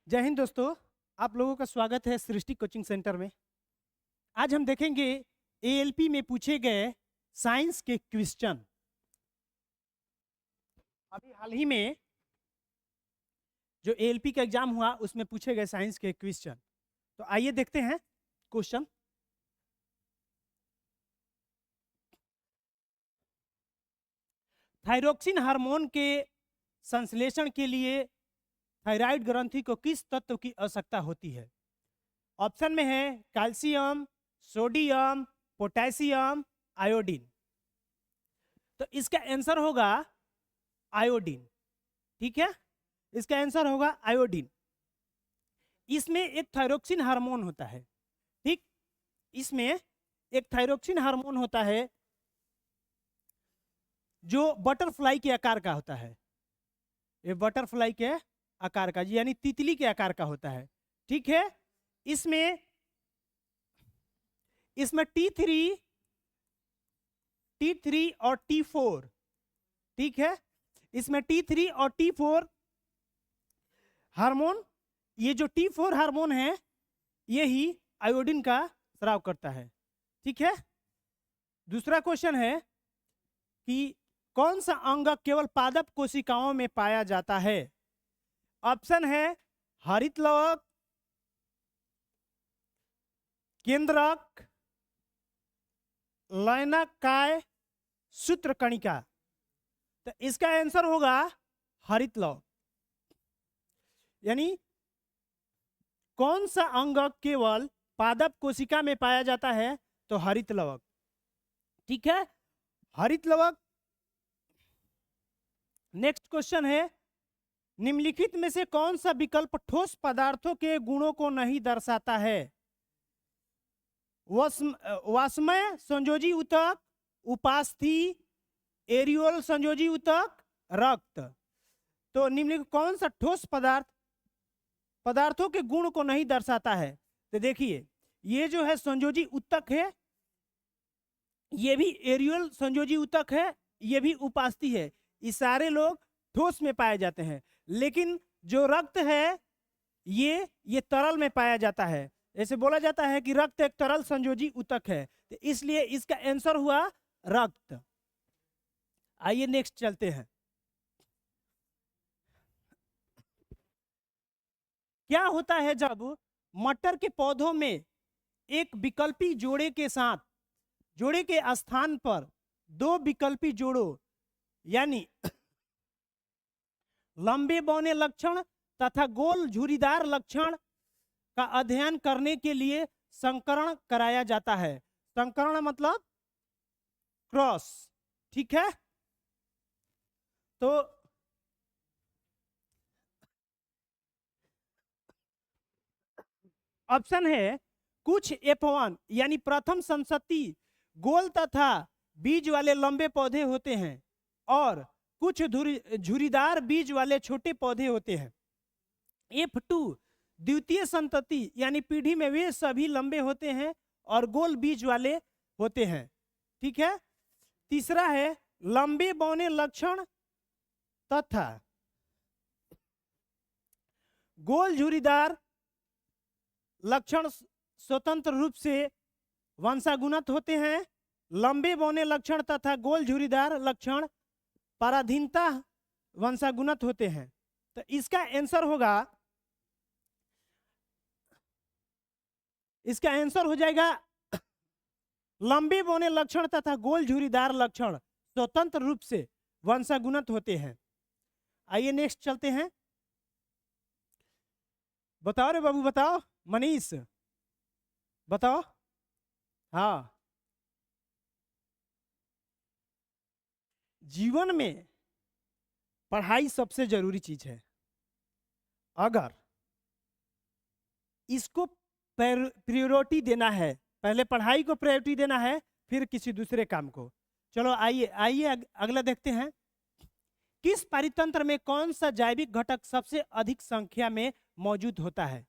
जय हिंद दोस्तों। आप लोगों का स्वागत है सृष्टि कोचिंग सेंटर में। आज हम देखेंगे एएलपी में पूछे गए साइंस के क्वेश्चन। अभी हाल ही में जो एएलपी का एग्जाम हुआ उसमें पूछे गए साइंस के क्वेश्चन। तो आइए देखते हैं क्वेश्चन। थायरोक्सिन हार्मोन के संश्लेषण के लिए थायराइड ग्रंथि को किस तत्व की आवश्यकता होती है? ऑप्शन में है कैल्शियम, सोडियम, पोटेशियम, आयोडीन। तो इसका आंसर होगा आयोडीन। ठीक है, इसका आंसर होगा आयोडीन। इसमें एक थायरोक्सिन हार्मोन होता है। ठीक, इसमें एक थायरोक्सिन हार्मोन होता है जो बटरफ्लाई के आकार का होता है। ये बटरफ्लाई के आकार का यानी तितली के आकार का होता है। ठीक है, इसमें T3 और T4, ठीक है, इसमें T3 और T4 हार्मोन, ये जो T4 हार्मोन है ये ही आयोडीन का स्राव करता है। ठीक है, दूसरा क्वेश्चन है कि कौन सा अंग केवल पादप कोशिकाओं में पाया जाता है? ऑप्शन है हरित लवक, केंद्रक, लयनाकाय, सूत्रकणिका। तो इसका आंसर होगा हरित लवक। यानी कौन सा अंग केवल पादप कोशिका में पाया जाता है? तो हरित लवक। ठीक है, हरित लवक। नेक्स्ट क्वेश्चन है निम्नलिखित में से कौन सा विकल्प ठोस पदार्थों के गुणों को नहीं दर्शाता है? वाष्मय संयोजी ऊतक, उपास्थि, एरियोल संयोजी ऊतक, रक्त। तो निम्नलिखित कौन सा ठोस पदार्थों के गुण को नहीं दर्शाता है? तो देखिए, ये जो है संयोजी ऊतक है, ये भी एरियल संयोजी ऊतक है, ये भी उपास्थि है। ये सारे लोग ठोस में पाए जाते हैं, लेकिन जो रक्त है ये तरल में पाया जाता है। ऐसे बोला जाता है कि रक्त एक तरल संयोजी ऊतक है, तो इसलिए इसका आंसर हुआ रक्त। आइए नेक्स्ट चलते हैं। क्या होता है जब मटर के पौधों में एक विकल्पी जोड़े के स्थान पर दो विकल्पी जोड़ों यानी लंबे बौने लक्षण तथा गोल झुर्रीदार लक्षण का अध्ययन करने के लिए संकरण कराया जाता है? संकरण मतलब क्रॉस। ठीक है, तो ऑप्शन है कुछ F1 यानी प्रथम संसति गोल तथा बीज वाले लंबे पौधे होते हैं और कुछ झुर्रीदार बीज वाले छोटे पौधे होते हैं। F2 द्वितीय संतति यानी पीढ़ी में वे सभी लंबे होते हैं और गोल बीज वाले होते हैं। ठीक है, तीसरा है लंबे बौने लक्षण तथा गोल झुर्रीदार लक्षण स्वतंत्र रूप से वंशागुणत होते हैं। लंबे बौने लक्षण तथा गोल झुर्रीदार लक्षण पराधीनता वंशागुणत होते हैं। तो इसका आंसर हो जाएगा लंबे बौने लक्षण तथा गोल झुर्रीदार लक्षण स्वतंत्र रूप से वंशागुणत होते हैं। आइए नेक्स्ट चलते हैं। बताओ रे बाबू, बताओ मनीष, बताओ। हाँ, जीवन में पढ़ाई सबसे जरूरी चीज है। अगर इसको प्रायोरिटी देना है, पहले पढ़ाई को प्रायोरिटी देना है, फिर किसी दूसरे काम को। चलो आइए अगला देखते हैं। किस परितंत्र में कौन सा जैविक घटक सबसे अधिक संख्या में मौजूद होता है?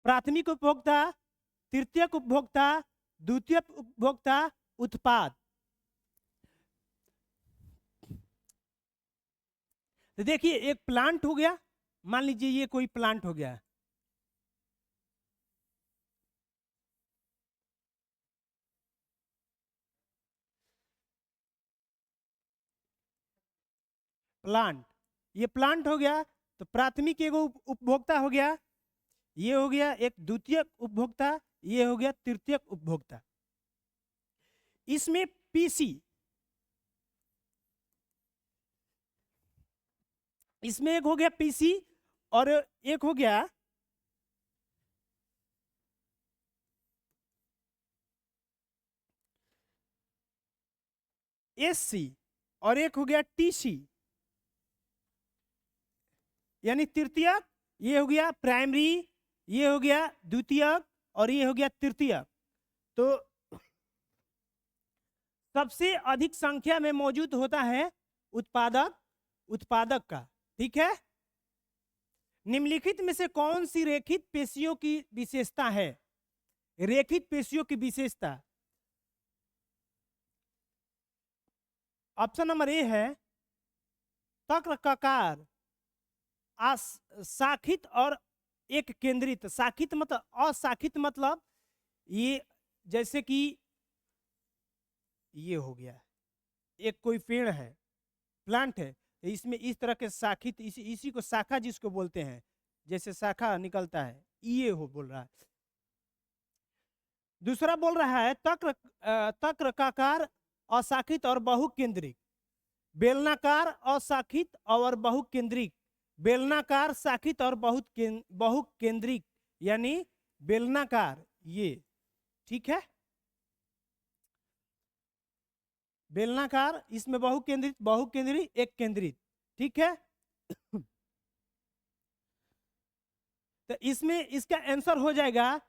प्राथमिक उपभोक्ता, तृतीयक उपभोक्ता, द्वितीयक उपभोक्ता, उत्पाद। तो देखिए, एक प्लांट हो गया, मान लीजिए ये कोई प्लांट हो गया, प्लांट, ये प्लांट हो गया, तो प्राथमिक एगो उपभोक्ता हो गया, ये हो गया एक द्वितीयक उपभोक्ता, ये हो गया तृतीयक उपभोक्ता। इसमें पीसी, इसमें एक हो गया पीसी और एक हो गया एससी और एक हो गया टीसी, यानी तृतीयक, ये हो गया प्राइमरी, ये हो गया द्वितीयक और ये हो गया तृतीयक। तो सबसे अधिक संख्या में मौजूद होता है उत्पादक, उत्पादक का। ठीक है, निम्नलिखित में से कौन सी रेखित पेशियों की विशेषता है? रेखित पेशियों की विशेषता, ऑप्शन नंबर ए है तक्राकार, शाखित और एक केंद्रित। शाखित मतलब, अशाखित मतलब ये जैसे कि ये हो गया एक कोई पेड़ है, प्लांट है, इसमें इस तरह के शाखित, इसी को शाखा जिसको बोलते हैं, जैसे शाखा निकलता है, ये हो बोल रहा है। दूसरा बोल रहा है तक्राकार, अशाखित और बहुकेंद्रिक। बेलनाकार, अशाखित और बहुकेंद्रिक। बेलनाकार, शाखित और बहुकेंद्रिक, यानी बेलनाकार ये। ठीक है, बेलनाकार, इसमें बहुकेंद्रित, बहुकेंद्रित, एक केंद्रित। ठीक है, तो इसमें इसका आंसर हो जाएगा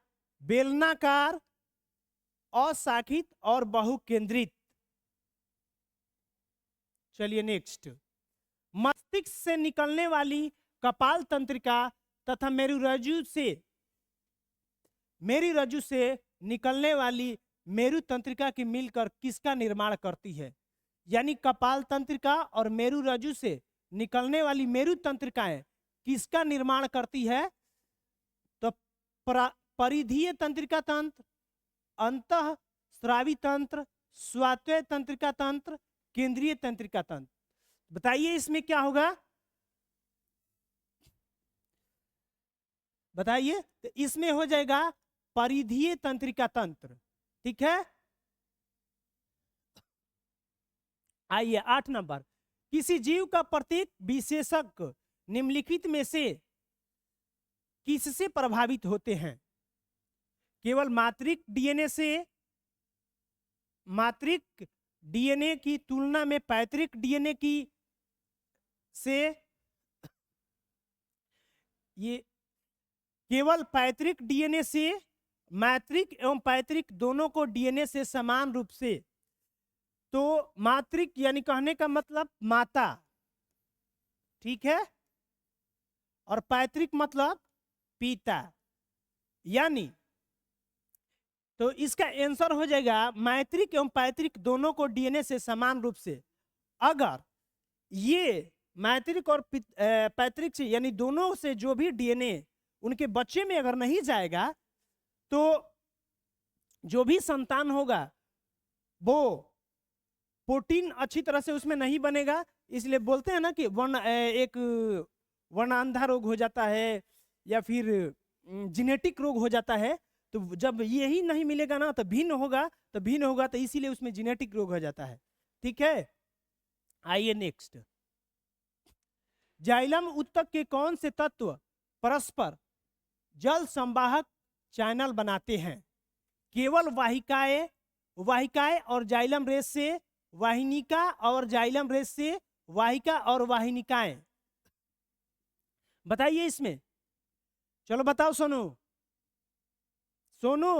बेलनाकार, अशाखित और बहुकेंद्रित। चलिए नेक्स्ट, मस्तिष्क से निकलने वाली कपाल तंत्रिका तथा मेरुरज्जु से निकलने वाली मेरु तंत्रिका की मिलकर किसका निर्माण करती है? यानी कपाल तंत्रिका और मेरुरज्जु से निकलने वाली मेरु तंत्रिकाएं किसका निर्माण करती है? तो परिधीय तंत्रिका तंत्र, अंतः स्रावी तंत्र, स्वात्वय तंत्रिका तंत्र, केंद्रीय तंत्रिका तंत्र। बताइए इसमें क्या होगा, बताइए। तो इसमें हो जाएगा परिधीय तंत्रिका तंत्र। ठीक है, आइए 8 नंबर, किसी जीव का प्रत्येक विशेषक निम्नलिखित में से किससे प्रभावित होते हैं? केवल मातृक डीएनए से, मातृक डीएनए की तुलना में पैतृक डीएनए की से, ये केवल पैतृक डीएनए से, मातृक एवं पैतृक दोनों को डीएनए से समान रूप से। तो मातृक यानी कहने का मतलब माता, ठीक है, और पैतृक मतलब पिता, यानी तो इसका आंसर हो जाएगा मातृक एवं पैतृक दोनों को डीएनए से समान रूप से। अगर ये मातृक और पैतृक से, यानी दोनों से जो भी डीएनए उनके बच्चे में अगर नहीं जाएगा तो जो भी संतान होगा वो प्रोटीन अच्छी तरह से उसमें नहीं बनेगा। इसलिए बोलते हैं ना कि एक वर्णांधा रोग हो जाता है या फिर जेनेटिक रोग हो जाता है। तो जब यही नहीं मिलेगा ना तो भिन्न होगा, तो भिन्न होगा तो इसीलिए उसमें जेनेटिक रोग हो जाता है। ठीक है, आइए नेक्स्ट, जाइलम उत्तक के कौन से तत्व परस्पर जल संवाहक चैनल बनाते हैं? केवल वाहिकाएं, वाहिकाएं और जाइलम रेस से वाहिनिका, और जाइलम रेस से वाहिका और वाहिनिकाएं। बताइए इसमें, चलो बताओ सोनू, सोनू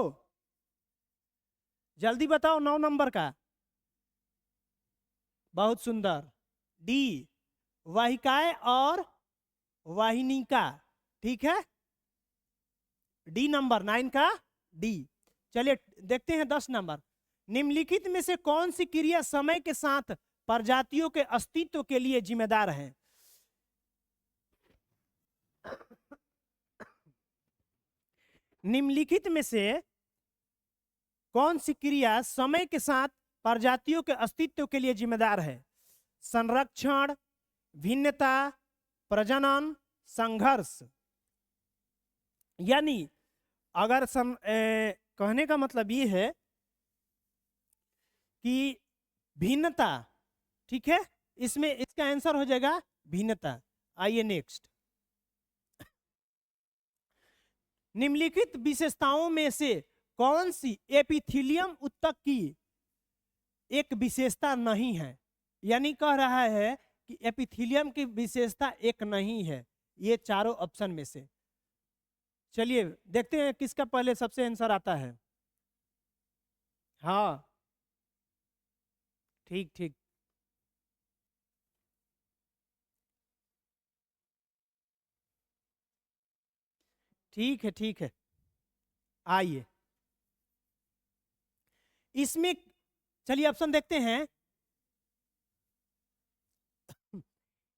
जल्दी बताओ 9 नंबर का। बहुत सुंदर, डी, वाहिकाएं और वाहिनिका। ठीक है, डी नंबर 9 का डी। चलिए देखते हैं 10 नंबर, निम्नलिखित में से कौन सी क्रिया समय के साथ प्रजातियों के अस्तित्व के लिए जिम्मेदार है? निम्नलिखित में से कौन सी क्रिया समय के साथ प्रजातियों के अस्तित्व के लिए जिम्मेदार है? संरक्षण, भिन्नता, प्रजनन, संघर्ष। यानी अगर कहने का मतलब ये है कि भिन्नता, ठीक है, इसमें इसका आंसर हो जाएगा भिन्नता। आइए नेक्स्ट। निम्नलिखित विशेषताओं में से कौन सी एपिथेलियम ऊतक की एक विशेषता नहीं है? यानी कह रहा है कि एपिथेलियम की विशेषता एक नहीं है ये चारों ऑप्शन में से। चलिए देखते हैं किसका पहले सबसे आंसर आता है। हाँ ठीक ठीक, ठीक है ठीक है। आइए इसमें, चलिए ऑप्शन देखते हैं।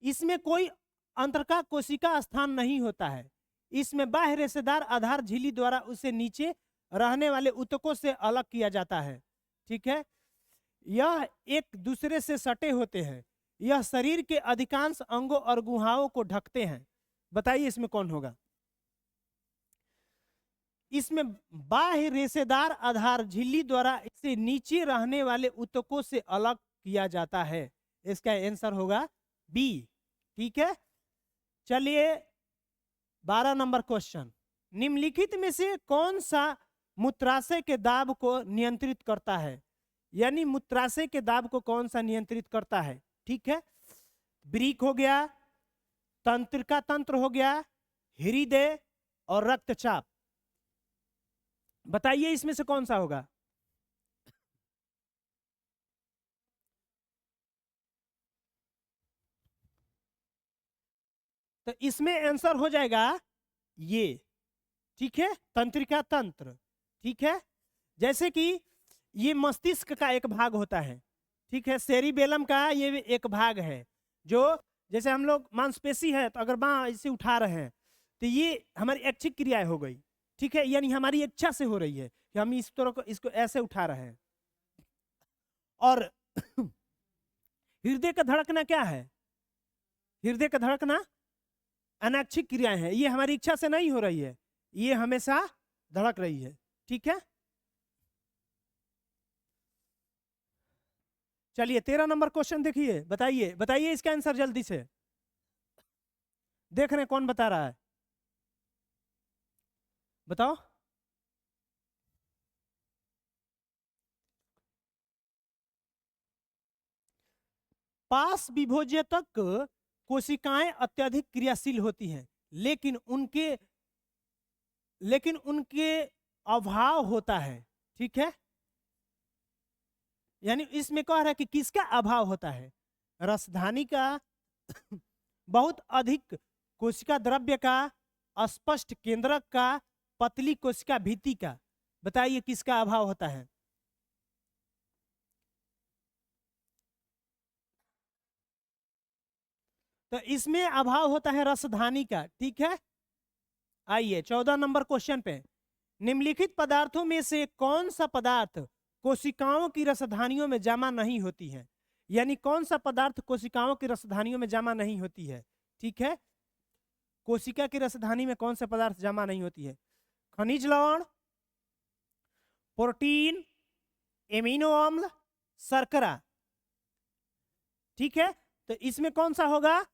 इसमें कोई अंतरका कोशिका स्थान नहीं होता है। इसमें बाह्य रेशेदार आधार झिल्ली द्वारा उसे नीचे रहने वाले ऊतकों से अलग किया जाता है। ठीक है, यह एक दूसरे से सटे होते हैं। यह शरीर के अधिकांश अंगों और गुहाओं को ढकते हैं। बताइए इसमें कौन होगा? इसमें बाह्य रेशेदार आधार झिल्ली द्वारा इसे नीचे रहने वाले ऊतकों से अलग किया जाता है। इसका आंसर होगा बी। ठीक है, चलिए 12 नंबर क्वेश्चन। निम्नलिखित में से कौन सा मूत्राशय के दाब को नियंत्रित करता है? यानी मूत्राशय के दाब को कौन सा नियंत्रित करता है? ठीक है, ब्रीक हो गया, तंत्रिका तंत्र हो गया, हृदय और रक्तचाप। बताइए इसमें से कौन सा होगा? तो इसमें आंसर हो जाएगा ये। ठीक है, तंत्रिका तंत्र। ठीक है, जैसे कि ये मस्तिष्क का एक भाग होता है। ठीक है, सेरिबेलम का ये एक भाग है, जो जैसे हम लोग मांसपेशी है तो अगर बाँ इसे उठा रहे हैं तो ये हमारी ऐच्छिक क्रियाएं हो गई। ठीक है, यानी हमारी इच्छा से हो रही है कि हम इस तरह को इसको ऐसे उठा रहे हैं। और हृदय का धड़कना क्या है? हृदय का धड़कना अनैच्छिक क्रियाएं हैं, ये हमारी इच्छा से नहीं हो रही है, ये हमेशा धड़क रही है। ठीक है, चलिए 13 नंबर क्वेश्चन देखिए। बताइए बताइए इसका आंसर जल्दी से। देख रहे हैं कौन बता रहा है? बताओ। पास विभोजक कोशिकाएं अत्यधिक क्रियाशील होती हैं, लेकिन उनके अभाव होता है। ठीक है, यानी इसमें कह रहा है कि किसका अभाव होता है? रसधानी का, बहुत अधिक कोशिका द्रव्य का, अस्पष्ट केंद्रक का, पतली कोशिका भीति का। बताइए किसका अभाव होता है? तो इसमें अभाव होता है रसधानी का। ठीक है, आइए 14 नंबर क्वेश्चन पे। निम्नलिखित पदार्थों में से कौन सा पदार्थ कोशिकाओं की रसधानियों में जमा नहीं होती है? यानी कौन सा पदार्थ कोशिकाओं की रसधानियों में जमा नहीं होती है? ठीक है, कोशिका की रसधानी में कौन सा पदार्थ जमा नहीं होती है? खनिज लवण, प्रोटीन, एमिनो अम्ल, शर्करा। ठीक है, तो इसमें कौन सा होगा?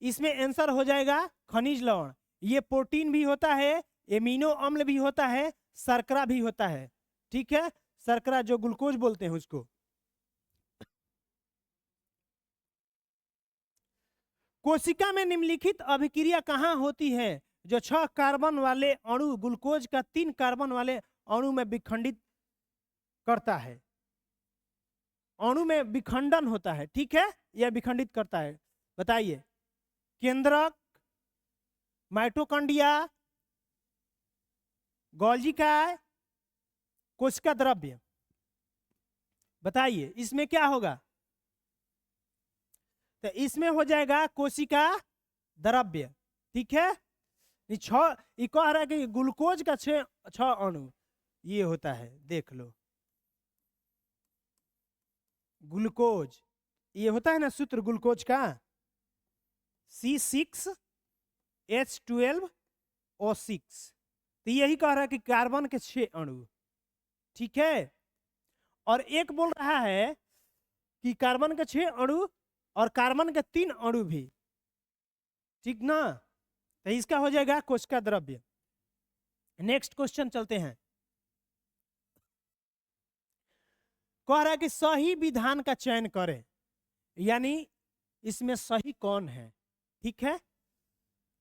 इसमें आंसर हो जाएगा खनिज लवण। ये प्रोटीन भी होता है, एमिनो अम्ल भी होता है, शर्करा भी होता है। ठीक है, शर्करा जो ग्लूकोज बोलते हैं उसको। कोशिका में निम्नलिखित अभिक्रिया कहाँ होती है जो 6 कार्बन वाले अणु ग्लूकोज का 3 कार्बन वाले अणु में विखंडित करता है? अणु में विखंडन होता है। ठीक है, यह विखंडित करता है। बताइए, केंद्रक, माइटोकॉन्ड्रिया, गोल्गी काय, कोशिका द्रव्य। बताइए इसमें क्या होगा? तो इसमें हो जाएगा कोशिका द्रव्य। ठीक है, ये कह रहा है कि ग्लूकोज का छह अणु ये होता है, देख लो ग्लूकोज ये होता है ना सूत्र ग्लूकोज का C6H12O6। तो यही कह रहा है कि कार्बन के 6 अणु, ठीक है। और एक बोल रहा है कि कार्बन के 6 अणु और कार्बन के 3 अणु भी, ठीक ना। तो इसका हो जाएगा कोशिका द्रव्य। नेक्स्ट क्वेश्चन चलते हैं। कह रहा है कि सही विधान का चयन करें, यानी इसमें सही कौन है, ठीक है।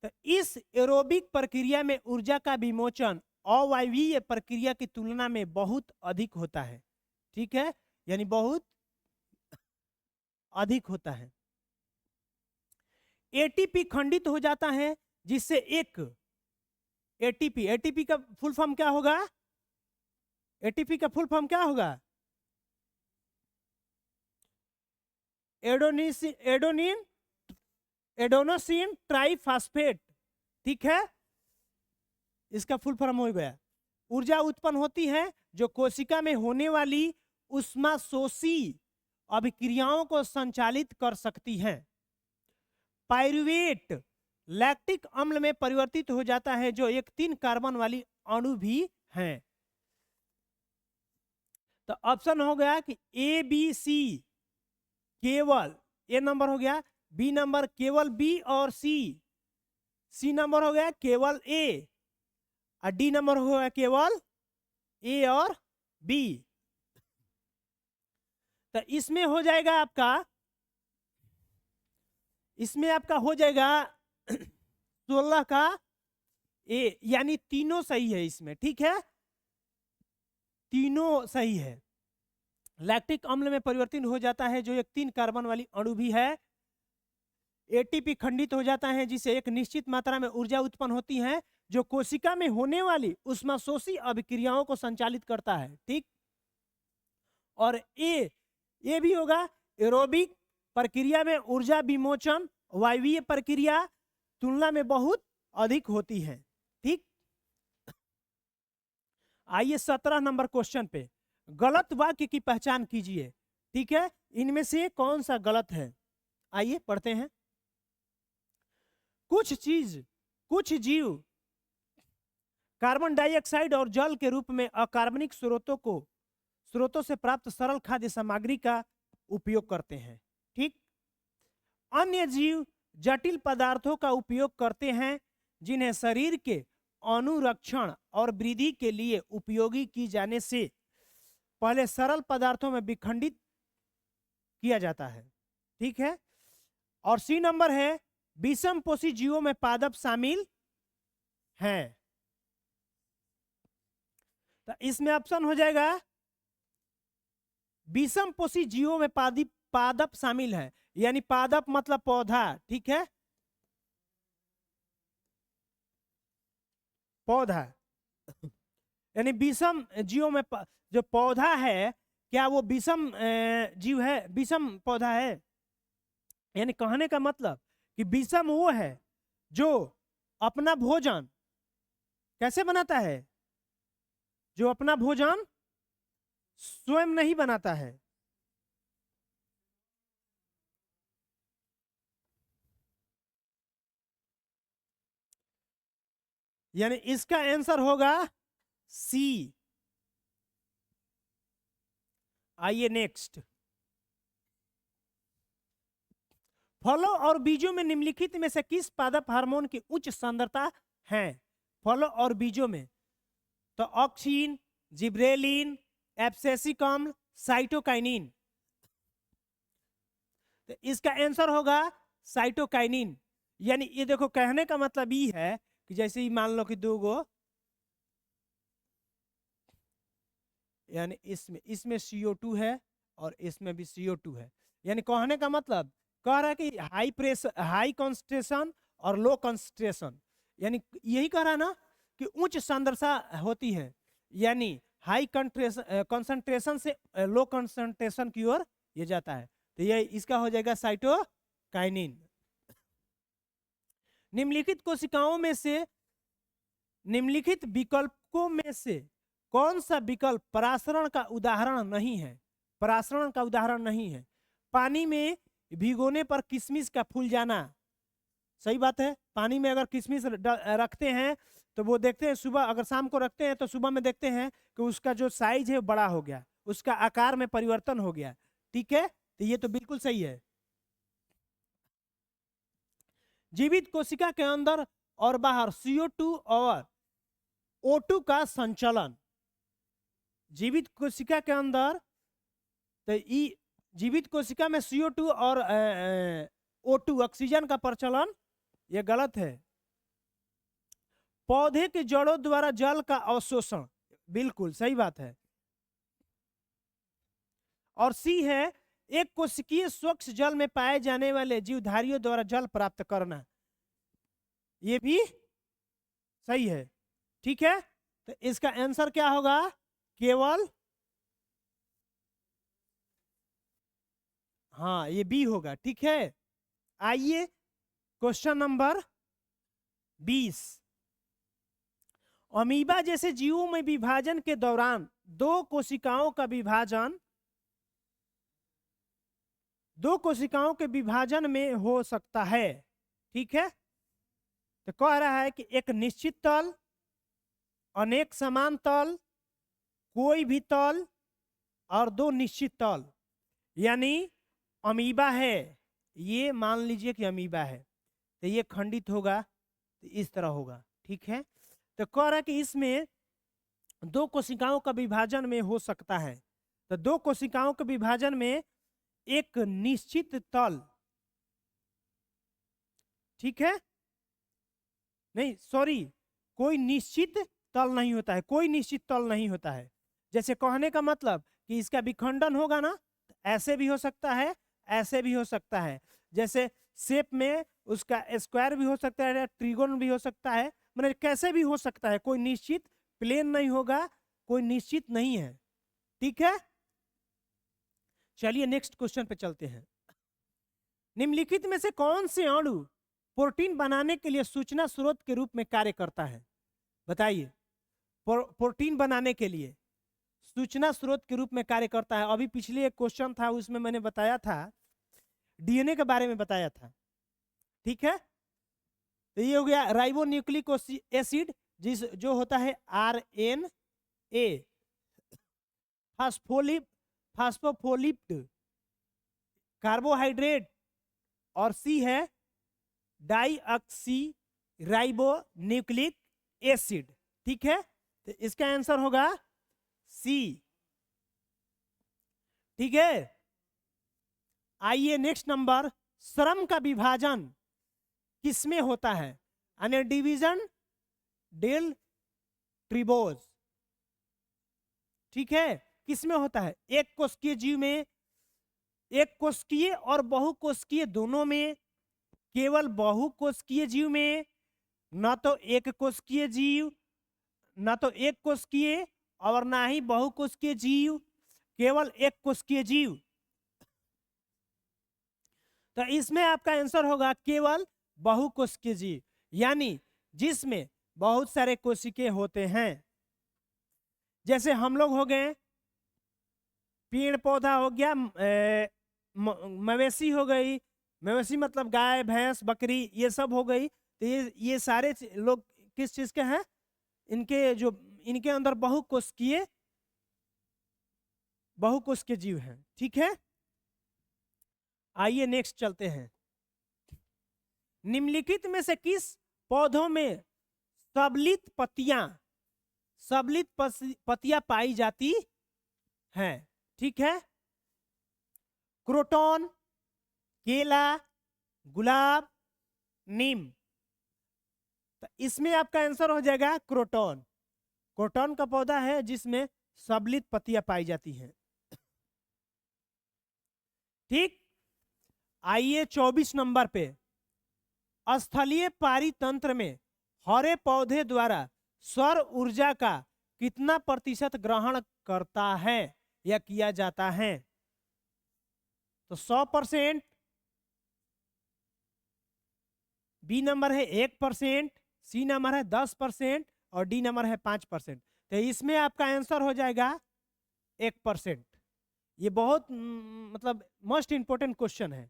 तो इस एरोबिक प्रक्रिया में ऊर्जा का विमोचन अवायवीय प्रक्रिया की तुलना में बहुत अधिक होता है, ठीक है, यानी बहुत अधिक होता है। एटीपी खंडित हो जाता है जिससे एक एटीपी का फुल फॉर्म क्या होगा? एटीपी का फुल फॉर्म क्या होगा? एडोनोसिन ट्राइफॉस्फेट, ठीक है, इसका फुल फॉर्म हो गया। ऊर्जा उत्पन्न होती है जो कोशिका में होने वाली उष्माशोषी अभिक्रियाओं को संचालित कर सकती है। पाइरुवेट लैक्टिक अम्ल में परिवर्तित हो जाता है जो एक 3 कार्बन वाली अणु भी हैं। तो ऑप्शन हो गया कि ए बी सी केवल ए नंबर हो गया, बी नंबर केवल बी और सी नंबर हो गया केवल ए, और डी नंबर हो गया केवल ए और बी। तो इसमें हो जाएगा आपका हो जाएगा 16 का ए, यानी तीनों सही है इसमें, ठीक है, तीनों सही है। लैक्टिक अम्ल में परिवर्तित हो जाता है जो एक 3 कार्बन वाली अणु भी है। एटीपी खंडित हो जाता है जिससे एक निश्चित मात्रा में ऊर्जा उत्पन्न होती है जो कोशिका में होने वाली उष्माशोषी अभिक्रियाओं को संचालित करता है, ठीक। और ये भी होगा एरोबिक प्रक्रिया में ऊर्जा विमोचन वायवीय प्रक्रिया तुलना में बहुत अधिक होती है, ठीक। आइए 17 नंबर क्वेश्चन पे, गलत वाक्य की पहचान कीजिए, ठीक है, इनमें से कौन सा गलत है। आइए पढ़ते हैं। कुछ जीव कार्बन डाइऑक्साइड और जल के रूप में अकार्बनिक स्रोतों से प्राप्त सरल खाद्य सामग्री का उपयोग करते हैं, ठीक। अन्य जीव जटिल पदार्थों का उपयोग करते हैं जिन्हें शरीर के अनुरक्षण और वृद्धि के लिए उपयोगी की जाने से पहले सरल पदार्थों में विखंडित किया जाता है, ठीक है। और सी नंबर है विषमपोषी जीवों में पादप शामिल हैं। तो इसमें ऑप्शन हो जाएगा विषमपोषी जीवों में पादप शामिल है, यानी पादप मतलब पौधा, ठीक है, पौधा, यानी विषम जीवों में जो पौधा है क्या वो विषम जीव है, विषम पौधा है। यानी कहने का मतलब कि विषम वो है जो अपना भोजन कैसे बनाता है, जो अपना भोजन स्वयं नहीं बनाता है। यानी इसका आंसर होगा सी। आइए नेक्स्ट, फलों और बीजों में निम्नलिखित में से किस पादप हार्मोन की उच्च सांद्रता है? फलों और बीजों में तो ऑक्सीन, जिब्रेलिन, एब्सिसिक अम्ल, साइटोकाइनिन। तो इसका आंसर होगा साइटोकाइनिन। यानी ये देखो कहने का मतलब ये है कि जैसे ही मान लो कि 2 गो, यानी इसमें CO2 है और इसमें भी CO2 है, यानी कहने का मतलब कह रहा है कि हाई कॉन्सेंट्रेशन और लो कॉन्सेंट्रेशन, यानी यही कह रहा है ना कि उच्च सांद्रता होती है, यानी हाई कॉन्सेंट्रेशन से लो कॉन्सेंट्रेशन की ओर ये जाता है। तो ये इसका हो जाएगा साइटोकाइनिन। निम्नलिखित कोशिकाओं में से निम्नलिखित विकल्पों में से कौन सा विकल्प परासरण का उदाहरण नहीं है? परासरण का उदाहरण नहीं है। पानी में भिगोने पर किशमिश का फूल जाना, सही बात है। पानी में अगर किशमिश रखते हैं तो वो देखते हैं सुबह, अगर शाम को रखते हैं तो सुबह में देखते हैं कि उसका जो साइज है बड़ा हो गया, उसका आकार में परिवर्तन हो गया। ठीक है, तो ये तो बिल्कुल सही है। जीवित कोशिका के अंदर और बाहर CO2 और O2 का संचलन। जीवित कोशिका के अंदर तो जीवित कोशिका में CO2 और O2 ऑक्सीजन का प्रचलन, ये गलत है। पौधे के जड़ों द्वारा जल का अवशोषण, बिल्कुल सही बात है। और सी है एक कोशिकीय स्वच्छ जल में पाए जाने वाले जीवधारियों द्वारा जल प्राप्त करना, ये भी सही है। ठीक है, तो इसका आंसर क्या होगा? केवल, हाँ ये बी होगा। ठीक है, आइए क्वेश्चन नंबर 20। अमीबा जैसे जीवों में विभाजन के दौरान दो कोशिकाओं के विभाजन में हो सकता है। ठीक है, तो कह रहा है कि एक निश्चित तल, अनेक समान तल, कोई भी तल और दो निश्चित तल। यानी अमीबा है, ये मान लीजिए कि अमीबा है, तो ये खंडित होगा तो इस तरह होगा। ठीक है, तो कह रहा है कि इसमें दो कोशिकाओं का विभाजन में हो सकता है। तो दो कोशिकाओं के विभाजन में एक निश्चित तल, ठीक है, नहीं सॉरी, कोई निश्चित तल नहीं होता है, कोई निश्चित तल नहीं होता है। जैसे कहने का मतलब कि इसका विखंडन होगा ना, तो ऐसे भी हो सकता है, ऐसे भी हो सकता है। जैसे शेप में उसका स्क्वायर भी हो सकता है, ट्रिगोन भी हो सकता है, मतलब कैसे भी हो सकता है, कोई निश्चित प्लेन नहीं होगा, कोई निश्चित नहीं है। ठीक है, चलिए नेक्स्ट क्वेश्चन पे चलते हैं। निम्नलिखित में से कौन से अणु प्रोटीन बनाने के लिए सूचना स्रोत के रूप में कार्य करता है? बताइए। प्रोटीन बनाने के लिए सूचना स्रोत के रूप में कार्य करता है। अभी पिछले एक क्वेश्चन था उसमें मैंने बताया था, DNA के बारे में बताया था। ठीक है, तो ये हो गया राइबोन्यूक्लिक एसिड, जो होता है RNA, फास्फोफोलिपिड, कार्बोहाइड्रेट, और सी है डाइऑक्सी राइबोन्यूक्लिक एसिड। ठीक है, तो इसका आंसर होगा सी। ठीक है, आइए नेक्स्ट नंबर, श्रम का विभाजन किसमें होता है? यानी डिवीजन डेल ट्रिबोज। ठीक है, किसमें होता है? एक कोशिकीय जीव में, एक कोशिकीय और बहुकोशिकीय दोनों में, केवल बहुकोशिकीय जीव में, ना तो एक कोशिकीय जीव, ना तो एक कोशिकीय और ना ही बहुकोशिकीय जीव, केवल एक कोशिकीय जीव। तो इसमें आपका आंसर होगा केवल बहुकोशिकीय जीव, यानी जिसमें बहुत सारे कोशिकाएं होते हैं। जैसे हम लोग हो गए, पेड़ पौधा हो गया, मवेशी हो गई, मवेशी मतलब गाय भैंस बकरी, ये सब हो गई। तो ये सारे लोग किस चीज के हैं? इनके अंदर बहुकोशिकीय जीव हैं। ठीक है, आइए नेक्स्ट चलते हैं। निम्नलिखित में से किस पौधों में सबलित पत्तियां पाई जाती हैं? ठीक है, क्रोटन, केला, गुलाब, नीम। तो इसमें आपका आंसर हो जाएगा क्रोटन। क्रोटन का पौधा है जिसमें सबलित पत्तियां पाई जाती हैं। ठीक, आइए 24 नंबर पे, स्थलीय पारितंत्र में हरे पौधे द्वारा सौर ऊर्जा का कितना प्रतिशत ग्रहण करता है या किया जाता है? तो 100%, बी नंबर है 1%, सी नंबर है 10% और डी नंबर है 5%। तो इसमें आपका आंसर हो जाएगा 1%। ये बहुत मतलब मोस्ट इंपोर्टेंट क्वेश्चन है,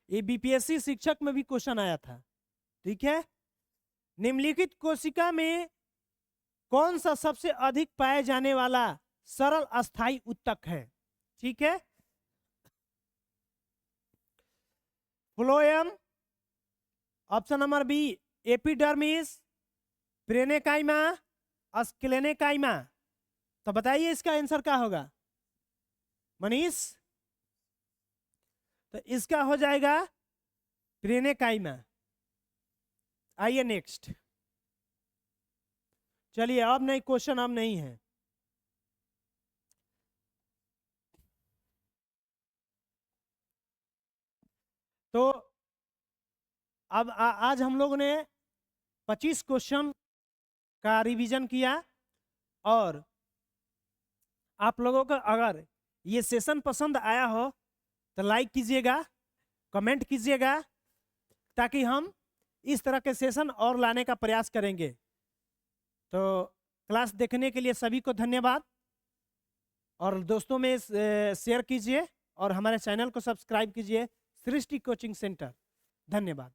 ये बीपीएससी शिक्षक में भी क्वेश्चन आया था। ठीक है, निम्नलिखित कोशिका में कौन सा सबसे अधिक पाए जाने वाला सरल अस्थाई उत्तक है? ठीक है, phloem, option number B epidermis, parenchyma, sclerenchyma. तो बताइए इसका आंसर क्या होगा मनीष? तो इसका हो जाएगा प्रेनेकाइमा। आइए नेक्स्ट, चलिए अब नहीं, क्वेश्चन अब नहीं है। तो अब आज हम लोगों ने 25 क्वेश्चन का रिवीजन किया, और आप लोगों को अगर ये सेशन पसंद आया हो तो लाइक कीजिएगा, कमेंट कीजिएगा, ताकि हम इस तरह के सेशन और लाने का प्रयास करेंगे। तो क्लास देखने के लिए सभी को धन्यवाद, और दोस्तों में शेयर कीजिए, और हमारे चैनल को सब्सक्राइब कीजिए, सृष्टि कोचिंग सेंटर। धन्यवाद।